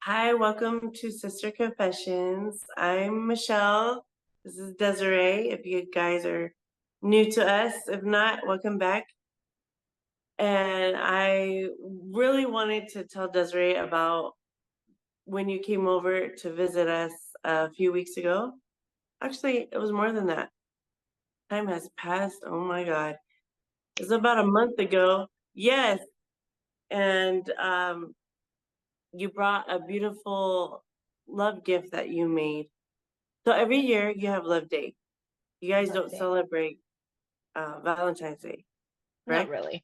Hi, welcome to Sister Confessions. I'm Michelle. This is Desiree. If you guys are new to us, if not, welcome back. And I really wanted to tell Desiree about when you came over to visit us a few weeks ago. Actually, it was more than that. Time has passed. Oh my God. It was about a month ago. Yes. And you brought a beautiful love gift that you made. So every year you have Love Day. You guys Love don't day. celebrate Valentine's Day, Not correct? really.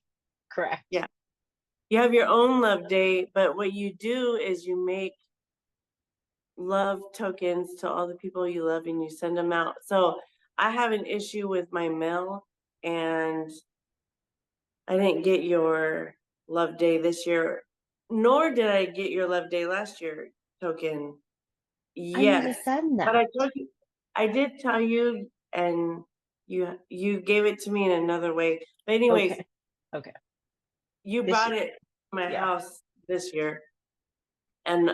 Correct. Yeah. You have your own Love Day, but what you do is you make love tokens to all the people you love and you send them out. So I have an issue with my mail, and I didn't get your Love Day this year, nor did I get your Love Day last year token. I need to Yes, send but I that. told you, I did tell you, and you gave it to me in another way. But anyways, Okay. Okay. you This brought year. it to my Yeah. house this year, and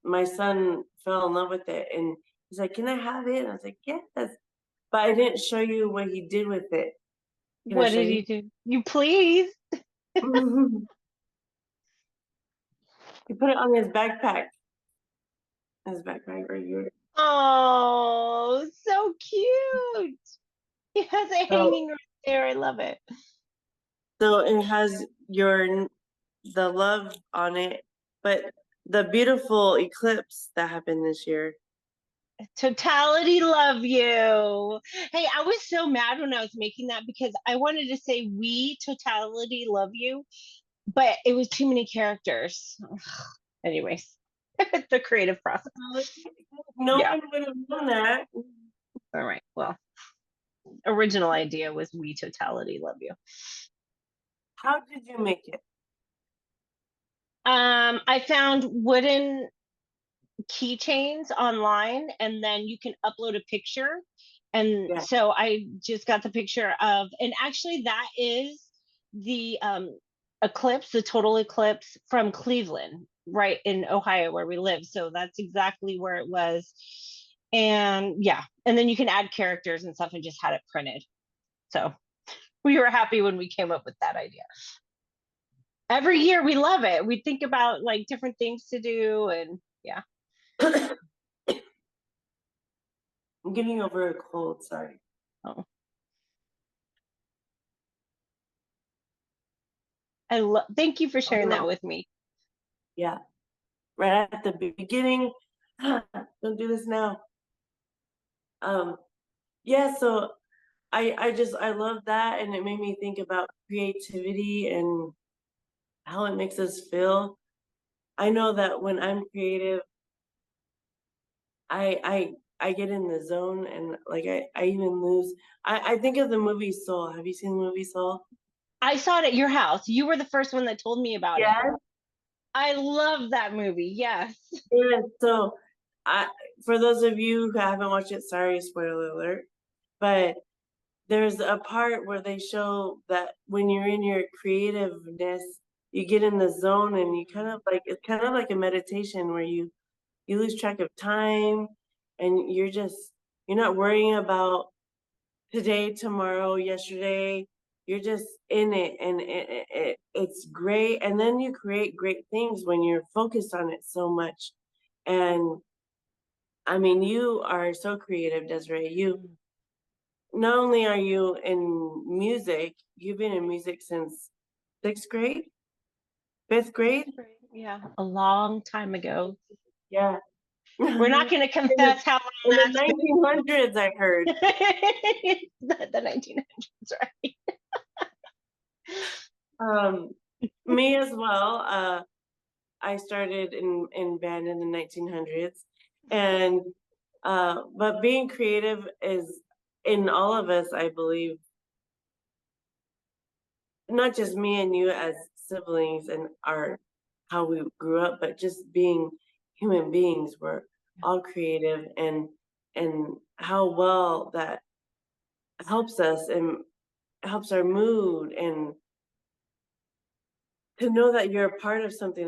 my son fell in love with it, and he's like, "Can I have it?" And I was like, "Yes," but I didn't show you what he did with it. Can I What show did you? you do? You please. He put it on his backpack. His backpack right here. Oh, so cute. He has it So, hanging right there. I love it. so it has the love on it, but the beautiful eclipse that happened this year. Totality love you. Hey, I was so mad when I was making that because I wanted to say we totality love you, but it was too many characters. Anyways, the creative process. No Yeah. one would have known that. All right. Well, original idea was we totality love you. How did you make it? I found wooden keychains online, and then you can upload a picture. And Yeah. so I just got the picture of, and actually, that is the eclipse, the total eclipse from Cleveland, right in Ohio, where we live. So that's exactly where it was. And yeah, and then you can add characters and stuff and just had it printed. So we were happy when we came up with that idea. Every year we love it. We think about like different things to do, and yeah. I'm getting over a cold, sorry. Oh, thank you for Oh sharing that no. with me. Yeah. Right at the beginning. Don't do this now. Um, yeah, so I love that, and it made me think about creativity and how it makes us feel. I know that when I'm creative, I get in the zone, and like I even lose. I think of the movie Soul. Have you seen the movie Soul? I saw it at your house. You were the first one that told me about it. Yeah. I love that movie. Yes. Yeah. So I for those of you who haven't watched it, sorry, spoiler alert. But there's a part where they show that when you're in your creativeness, you get in the zone, and you kind of like it's kind of like a meditation where you lose track of time, and you're not worrying about today, tomorrow, yesterday. You're just in it, and it's great. And then you create great things when you're focused on it so much. And I mean, you are so creative, Desiree. You not only are you in music, you've been in music since sixth grade, fifth grade. Yeah, a long time ago. Yeah. We're not going to In the confess how long in the that's been. 1900s, I heard. The 1900s, right? Um, me as well. I started in band in the 1900s, and but being creative is in all of us, I believe, not just me and you as siblings and our how we grew up, but just being human beings. We're all creative, and how well that helps us. And helps our mood, and to know that you're a part of something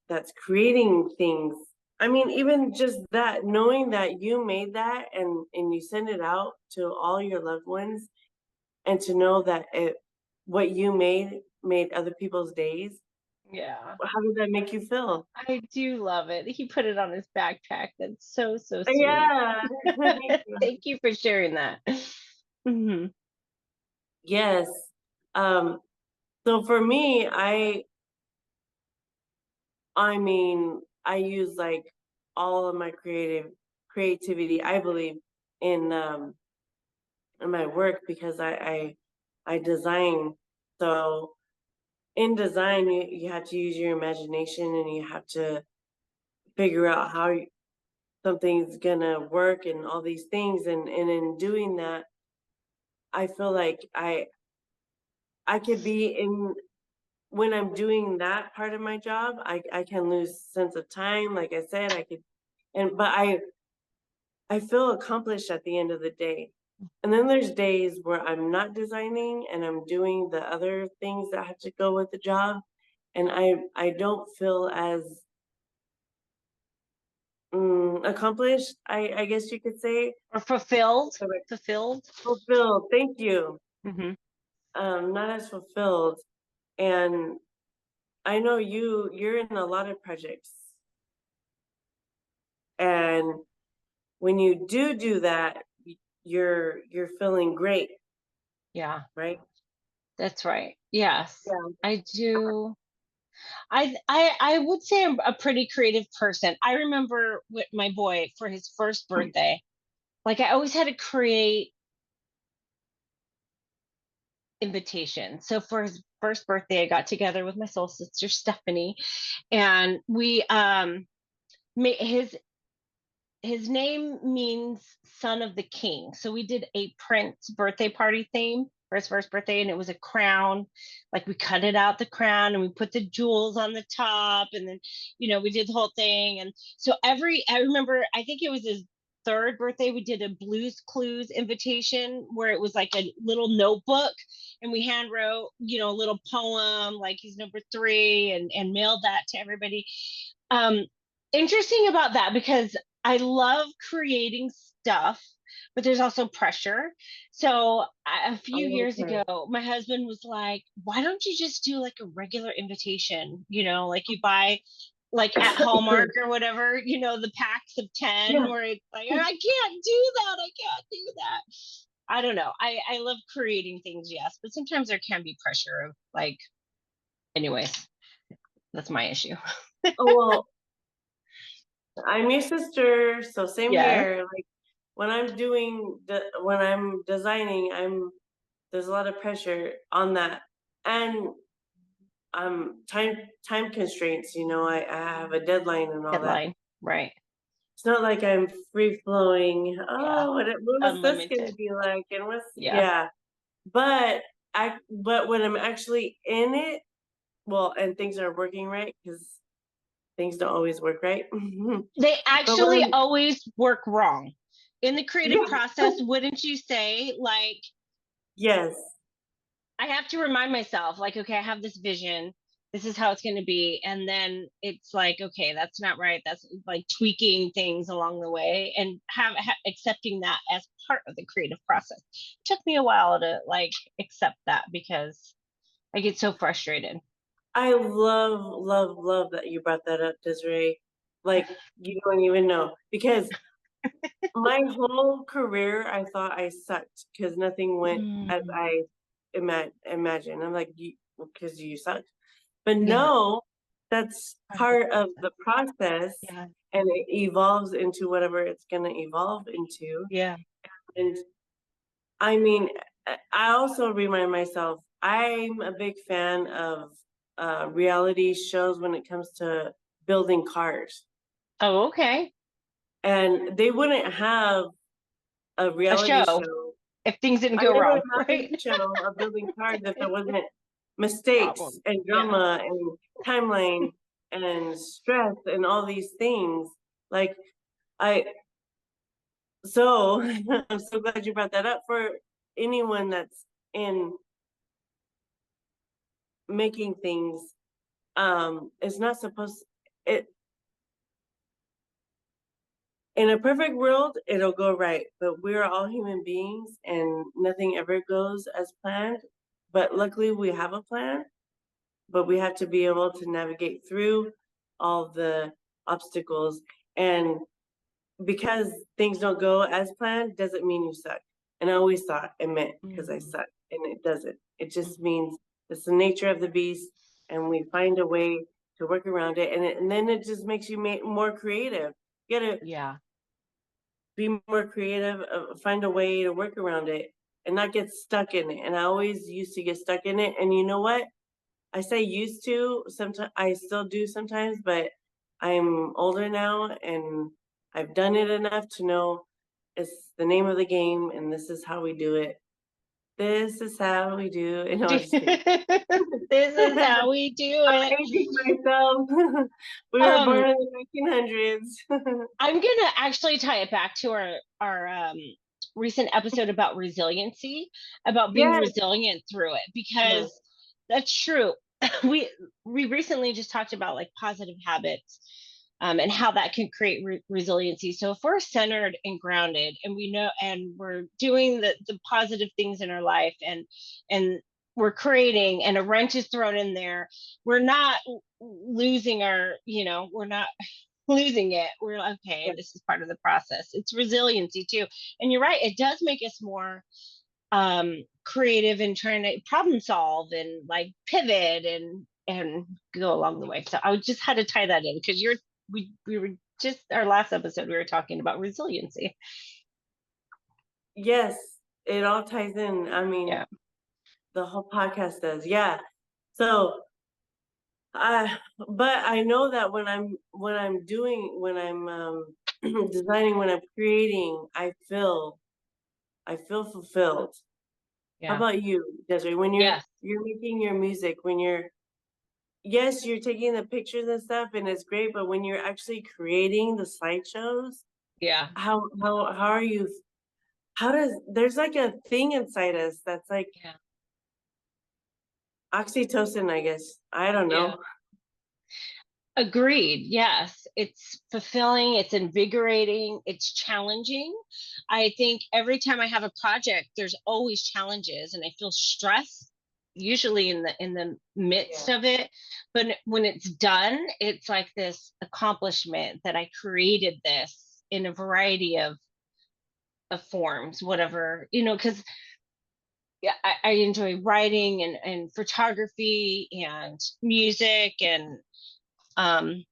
that's creating things. I mean, even just that, knowing that you made that and you send it out to all your loved ones, and to know that what you made other people's days. Yeah. How did that make you feel? I do love it. He put it on his backpack. That's so, so sweet. Yeah. Thank you for sharing that. Hmm. Yes. Um, so for me, I mean, I use like all of my creativity, I believe, in in my work, because I design. So in design, you have to use your imagination, and you have to figure out how something's gonna work and all these things. And in doing that, I feel like I could be in, when I'm doing that part of my job, I can lose sense of time. Like I said, I could, but I feel accomplished at the end of the day. And then there's days where I'm not designing and I'm doing the other things that have to go with the job, and I don't feel as accomplished, I guess you could say. Or fulfilled. So, like, Fulfilled. fulfilled. Thank you. Hmm. Not as fulfilled. And I know you're in a lot of projects, and when you do that, you're feeling great, Yeah, right? that's right. Yes, Yeah. I do. I would say I'm a pretty creative person. I remember with my boy for his first birthday, like I always had to create invitations. So for his first birthday, I got together with my soul sister Stephanie, and we made his name means son of the king. So we did a Prince birthday party theme for his first birthday, and it was a crown. Like we cut it out the crown and we put the jewels on the top, and then we did the whole thing. And so I remember, I think it was his third birthday, we did a Blues Clues invitation where it was like a little notebook, and we hand wrote, a little poem like he's number three, and mailed that to everybody. um Interesting about that, because I love creating stuff, but there's also pressure. So a few years Okay. ago, my husband was like, "Why don't you just do like a regular invitation? Like you buy like at Hallmark or whatever, the packs of 10 Yeah. where it's like, I can't do that. I can't do that." I don't know. I love creating things, yes, but sometimes there can be pressure of like, anyways, that's my issue. Oh, well, I'm your sister, so same Yes. here. Like, when I'm designing, there's a lot of pressure on that, and time constraints. I have a deadline and all that. Deadline. Right. It's not like I'm free flowing. Yeah. Oh, what was this gonna Unlimited. be like? And what's, Yeah. yeah. But but when I'm actually in it, well, and things are working right, because things don't always work right. They But when actually I'm, always work wrong. In the creative yeah, process, wouldn't you say, like, yes, I have to remind myself, like, okay, I have this vision. This is how it's going to be. And then it's like, okay, that's not right. That's like tweaking things along the way, and accepting that as part of the creative process. It took me a while to like accept that, because I get so frustrated. I love that you brought that up, Desiree. Like, you don't even know, because my whole career, I thought I sucked because nothing went as Mm, I imagined. I'm like, because you sucked. But yeah. no, that's Part of the part of process. the process, Yeah. and it evolves into whatever it's gonna evolve into. Yeah. And I mean, I also remind myself, I'm a big fan of reality shows when it comes to building cars. Oh, okay. And they wouldn't have a A reality show show. if things didn't I go mean, they wrong, wouldn't have right? a show of building cars if there wasn't mistakes Problem. and Yeah. drama and timeline and stress and all these things. Like, I, so I'm so glad you brought that up. For anyone that's in making things, it's not supposed it in a perfect world, it'll go right, but we're all human beings and nothing ever goes as planned. But luckily we have a plan, but we have to be able to navigate through all the obstacles. And because things don't go as planned doesn't mean you suck. And I always thought it meant because I Mhm. suck, and it doesn't. It just means it's the nature of the beast, and we find a way to work around it. And then it just makes you more creative. You gotta Yeah. be more creative, find a way to work around it and not get stuck in it. And I always used to get stuck in it. And you know what? I say used to, sometimes I still do sometimes, but I'm older now and I've done it enough to know it's the name of the game and this is how we do it. This is how we do it. No, I'm just kidding. This is how we do it. Aging myself. We were Um, born in the 1900s. I'm gonna actually tie it back to our recent episode about resiliency, about being Yes, resilient through it, yes, because that's true. we we recently just talked about like positive habits, and how that can create resiliency. So if we're centered and grounded, and we know, and we're doing the positive things in our life, and we're creating, and a wrench is thrown in there, we're not losing our, we're not losing it. We're like, okay, yes. this is part of the process. It's resiliency too. And you're right, it does make us more creative in trying to problem solve and like pivot and go along the way. So I just had to tie that in because we were just our last episode we were talking about resiliency. Yes, it all ties in. I mean, Yeah. the whole podcast does. Yeah. So I but I know that when I'm designing, when I'm creating, I feel fulfilled. How Yeah. about you, Desiree? When Yes. you're making your music, when you're yes, you're taking the pictures and stuff and it's great, but when you're actually creating the slideshows, Yeah. how are you how does there's like a thing inside us that's like Yeah. oxytocin, I guess. I don't Yeah. know. Agreed. Yes. It's fulfilling, it's invigorating, it's challenging. I think every time I have a project, there's always challenges and I feel stress usually in the midst Yeah. of it. But when it's done, it's like this accomplishment that I created this in a variety of forms, whatever, because yeah, I enjoy writing and photography and music and um,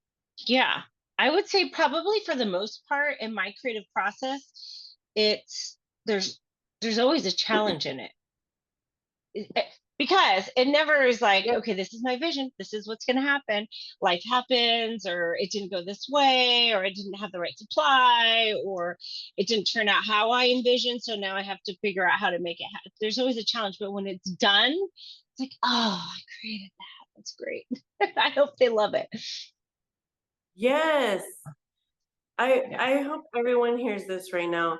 yeah, I would say probably for the most part in my creative process, it's there's there's always a challenge in it. Because it never is like, Yep. okay, this is my vision, this is what's going to happen. Life happens, or it didn't go this way, or it didn't have the right supply, or it didn't turn out how I envisioned. So now I have to figure out how to make it happen. There's always a challenge, but when it's done, it's like, oh, I created that. That's great. I hope they love it. Yes. Yeah. I hope everyone hears this right now.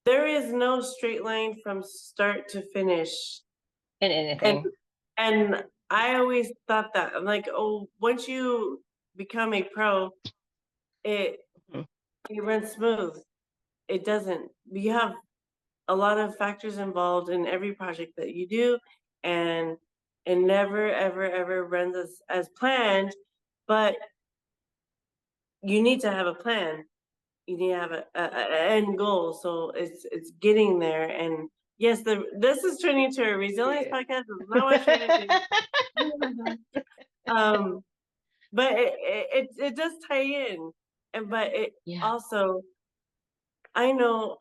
There is no straight line from start to finish. In And anything. and I always thought that. I'm like, oh, once you become a pro, it Mhm. it runs smooth. It doesn't. You have a lot of factors involved in every project that you do, and it never ever ever runs as planned, but you need to have a plan. You need to have a end goal. So it's getting there. And yes, this is turning into a resilience Yeah. podcast. It's not what I'm trying to do. um, but it does tie in, and but it Yeah. also I know.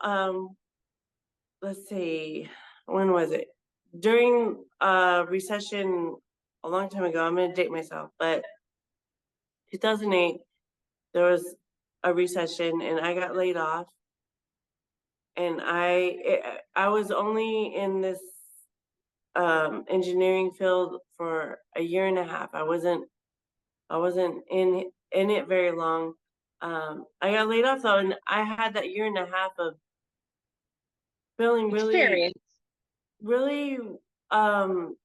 Let's see, when was it? During recession a long time ago. I'm gonna date myself, but 2008 there was a recession and I got laid off and I was only in this engineering field for a year and a half. I wasn't in it very long. I got laid off though, and I had that year and a half of feeling really, Experience. really um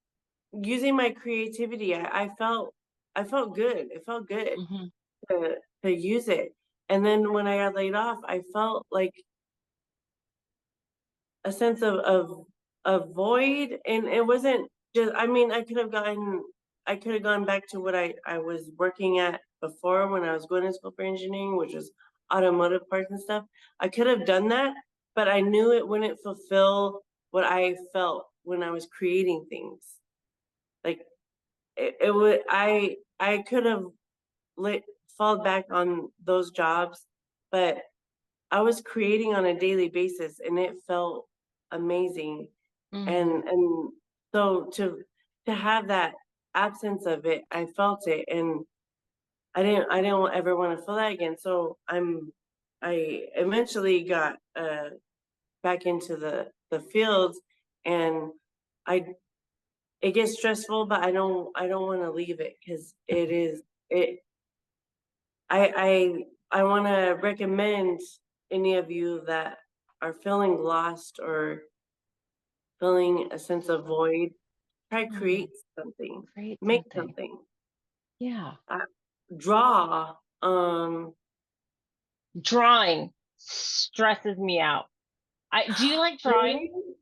using my creativity, I felt good. It felt good Mhm. to use it. And then when I got laid off, I felt like a sense of void, and it wasn't just, I mean, I could have gone back to what I was working at before when I was going to school for engineering, which was automotive parts and stuff. I could have done that, but I knew it wouldn't fulfill what I felt when I was creating things. Like it would, I could have lit fall back on those jobs, but I was creating on a daily basis and it felt amazing. Mm. And so to have that absence of it, I felt it, and I didn't ever want to feel that again. So I eventually got back into the fields, and I it gets stressful, but I don't want to leave it because it is it I want to recommend any of you that are feeling lost or feeling a sense of void, try Mm. create something, Create make something. something, Yeah. uh, draw. Drawing stresses me out. Do you like drawing? Really?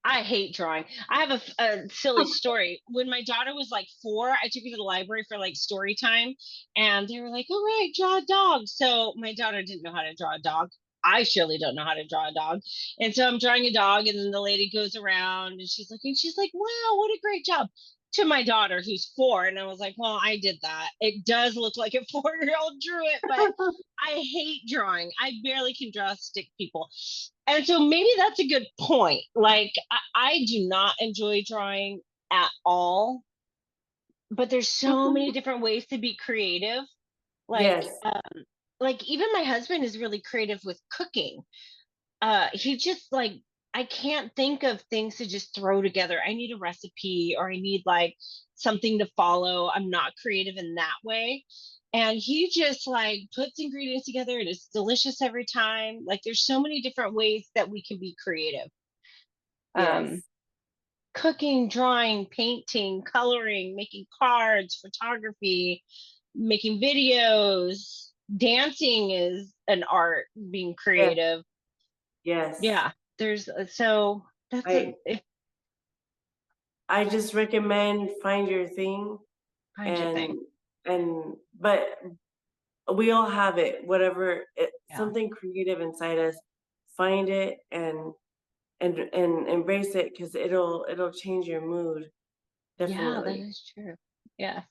I hate drawing. I have a silly story. When my daughter was like 4, I took her to the library for like story time, and they were like, "All right, draw a dog." So my daughter didn't know how to draw a dog. I surely don't know how to draw a dog, and so I'm drawing a dog, and then the lady goes around and she's like, "Wow, what a great job!" To my daughter who's 4, and I was like, "Well, I did that. It does look like a 4-year-old drew it, but I hate drawing. I barely can draw stick people." And so maybe that's a good point. Like I do not enjoy drawing at all, but there's so many different ways to be creative. Like Yes, like even my husband is really creative with cooking. He just like I can't think of things to just throw together. I need a recipe or I need like something to follow. I'm not creative in that way. And he just like puts ingredients together and it's delicious every time. Like there's so many different ways that we can be creative. Um, yes, cooking, drawing, painting, coloring, making cards, photography, making videos, dancing is an art, being yes, creative. yes. Yeah, there's so that's a I I just recommend find your thing, find your and thing. but we all have it, whatever Yeah. something creative inside us. Find it and embrace it because it'll change your mood, Yeah, that definitely. is true. Yeah.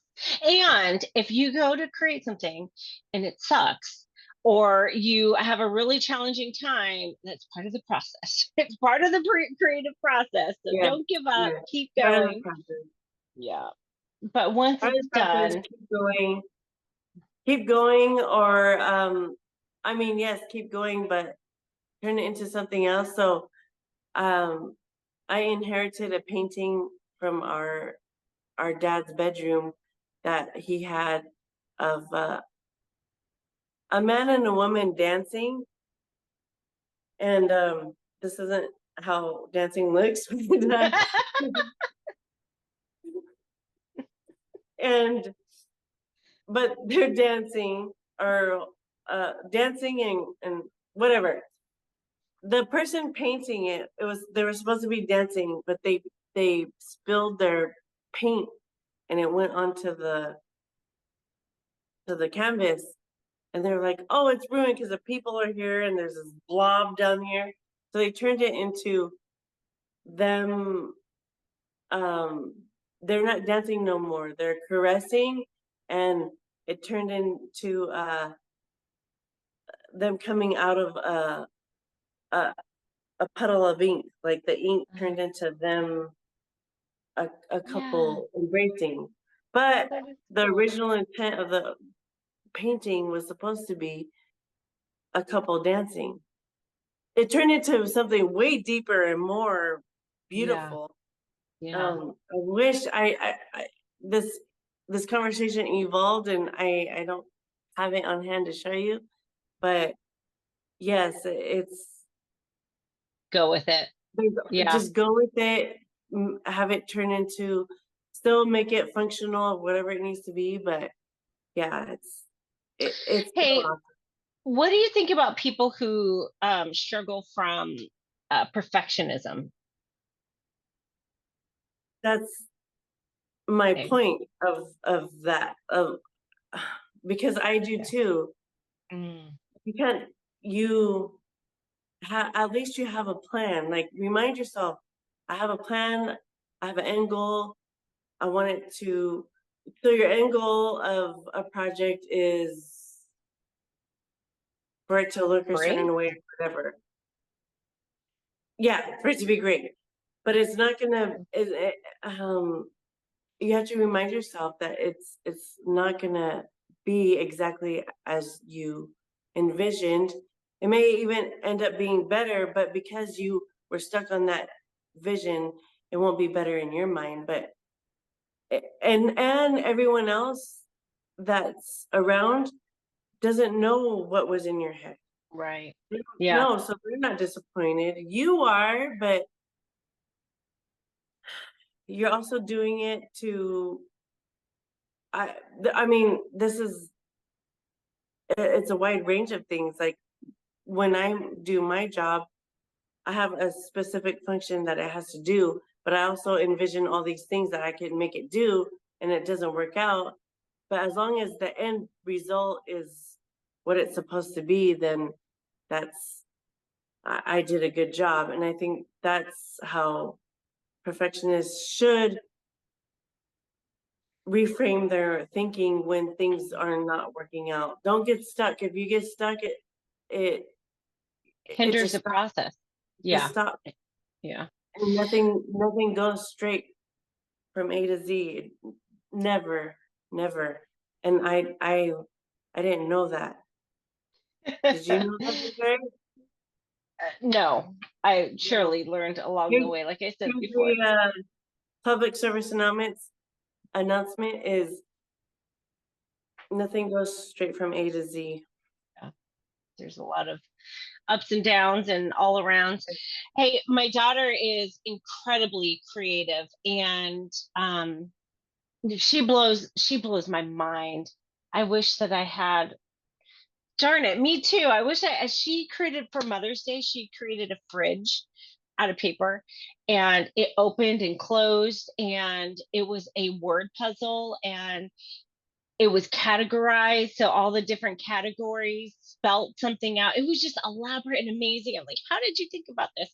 And if you go to create something and it sucks, or you have a really challenging time, that's part of the process. It's part of the creative process. So Yes, don't give up, yes. keep Part of the going. process. Yeah. But once Part of it's the process, done, keep going, or I mean, yes, keep going, but turn it into something else. So um I inherited a painting from our dad's bedroom that he had of a man and a woman dancing, and this isn't how dancing looks, and but they're dancing, or dancing and whatever. The person painting it, they were supposed to be dancing, but they spilled their paint and it went onto the canvas, and they're like, "Oh, it's ruined because the people are here and there's this blob down here." So they turned it into them. Um, they're not dancing no more. They're caressing, and it turned into them coming out of a a puddle of ink. Like the ink turned into them a yeah. couple embracing. But That is the cool. original intent of the painting was supposed to be a couple dancing. It turned into something way deeper and more Yeah. beautiful. Yeah. I wish I this this conversation evolved, and I don't have it on hand to show you, but yes, it's Go with it. Yeah. just go with it, have it turn into still make it functional, whatever it needs to be, but yeah, it's a Hey, lot. what do you think about people who struggle from perfectionism? That's my Okay. point of that, of because I do Yeah. too. Mm, You can't you at least you have a plan. Like, remind yourself, I have a plan, I have an end goal, I want it to so your end goal of a project is for it to look a great. certain way, or whatever. Yeah, for it to be great. But it's not gonna you have to remind yourself that it's not gonna be exactly as you envisioned. It may even end up being better, but because you were stuck on that vision, it won't be better in your mind. But and everyone else that's around doesn't know what was in your head. Right. They don't Yeah. know, so they're not disappointed. You are, but you're also doing it to I mean, this is it's a wide range of things. Like, when I do my job, I have a specific function that it has to do, but I also envision all these things that I can make it do, and it doesn't work out. But as long as the end result is what it's supposed to be, then that's I did a good job. And I think that's how perfectionists should reframe their thinking when things are not working out. Don't get stuck. If you get stuck, it it Hinders just the stops. process. Just Yeah. stop. Yeah. And nothing goes straight from A to Z. Never, never. And I didn't know that. Did you know that, Desiree? No, I No. surely learned along the Here's, way, like I said here's before. the public service announcement is nothing goes straight from A to Z. Yeah, there's a lot of ups and downs and all around. Hey, my daughter is incredibly creative, and she blows my mind. I wish that I had. Darn it, me too. I wish she created for Mother's Day, she created a fridge out of paper, and it opened and closed, and it was a word puzzle, and it was categorized, so all the different categories spelt something out. It was just elaborate and amazing. I'm like, how did you think about this?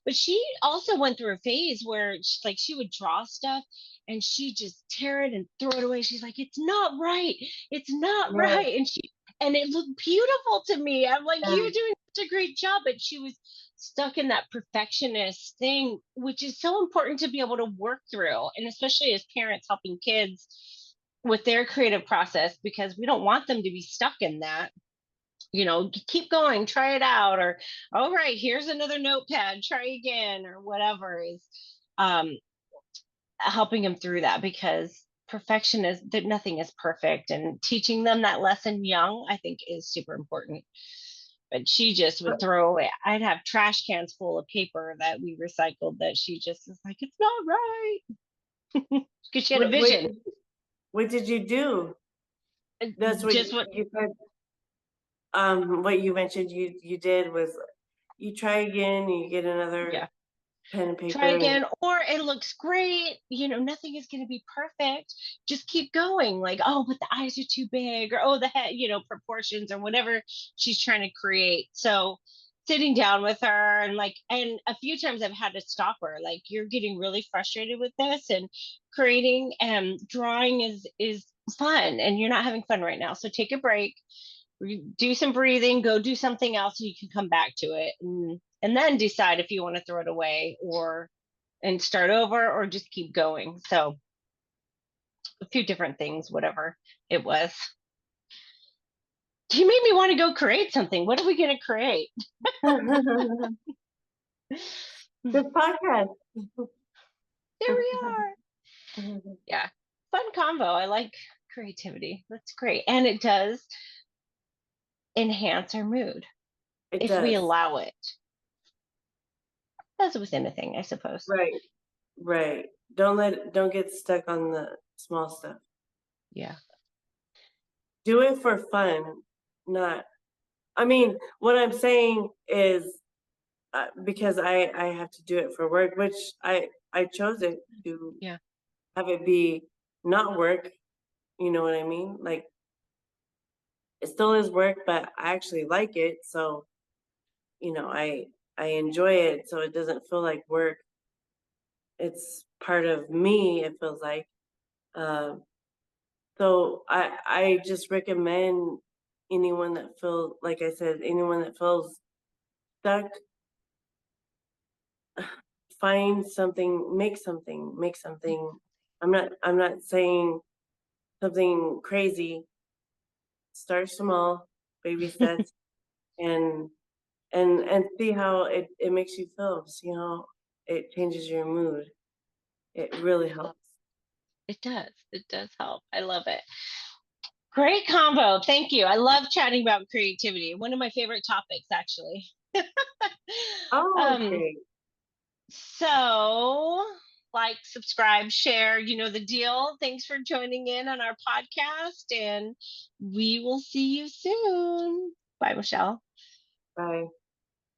But she also went through a phase where she would draw stuff and she just tear it and throw it away. She's like, it's not right. It's not Right. right. And it looked beautiful to me. I'm like, you're And doing such a great job. But she was stuck in that perfectionist thing, which is so important to be able to work through. And especially as parents helping kids with their creative process, because we don't want them to be stuck in that. Keep going, try it out, or all right, here's another notepad, try again, or whatever is um helping them through that, because perfection is that nothing is perfect, and teaching them that lesson young, I think, is super important. But she just would throw away. I'd have trash cans full of paper that we recycled that she just is like, it's not right, because she had a what vision. what did you do? That's what Just what. you said. What you mentioned you did was you try again, you get another Yeah, pen and try paper, and again, or it looks great, nothing is going to be perfect, just keep going, like, oh, but the eyes are too big, or oh, the head, proportions, or whatever she's trying to create. So sitting down with her, and a few times I've had to stop her, like, you're getting really frustrated with this, and creating and drawing is fun, and you're not having fun right now, so take a break, do some breathing, go do something else, and you can come back to it, and then decide if you want to throw it away, or and start over, or just keep going. So a few different things, whatever it was. You made me want to go create something. What are we going to create? this podcast. There we are. Yeah. Fun combo. I like creativity. That's great. And it does enhance our mood It if we does. allow it, as with anything, I suppose. Right, right. don't get stuck on the small stuff. Yeah. Do it for fun, not I mean, what I'm saying is because I have to do it for work, which I chose it to Yeah. have it be not work, you know what I mean? Like it still is work, but I actually like it, so I enjoy it, so it doesn't feel like work. It's part of me, it feels like. Um, so I just recommend anyone that feels like I said, anyone that feels stuck, find something, make something. I'm not saying something crazy. Start small, baby steps, and and see how it makes you feel. See how it changes your mood. It really helps. It does. It does help. I love it. Great combo. Thank you. I love chatting about creativity. One of my favorite topics, actually. Oh, um, okay. so like, subscribe, share, you know the deal. Thanks for joining in on our podcast, and we will see you soon. Bye, Michelle. Bye.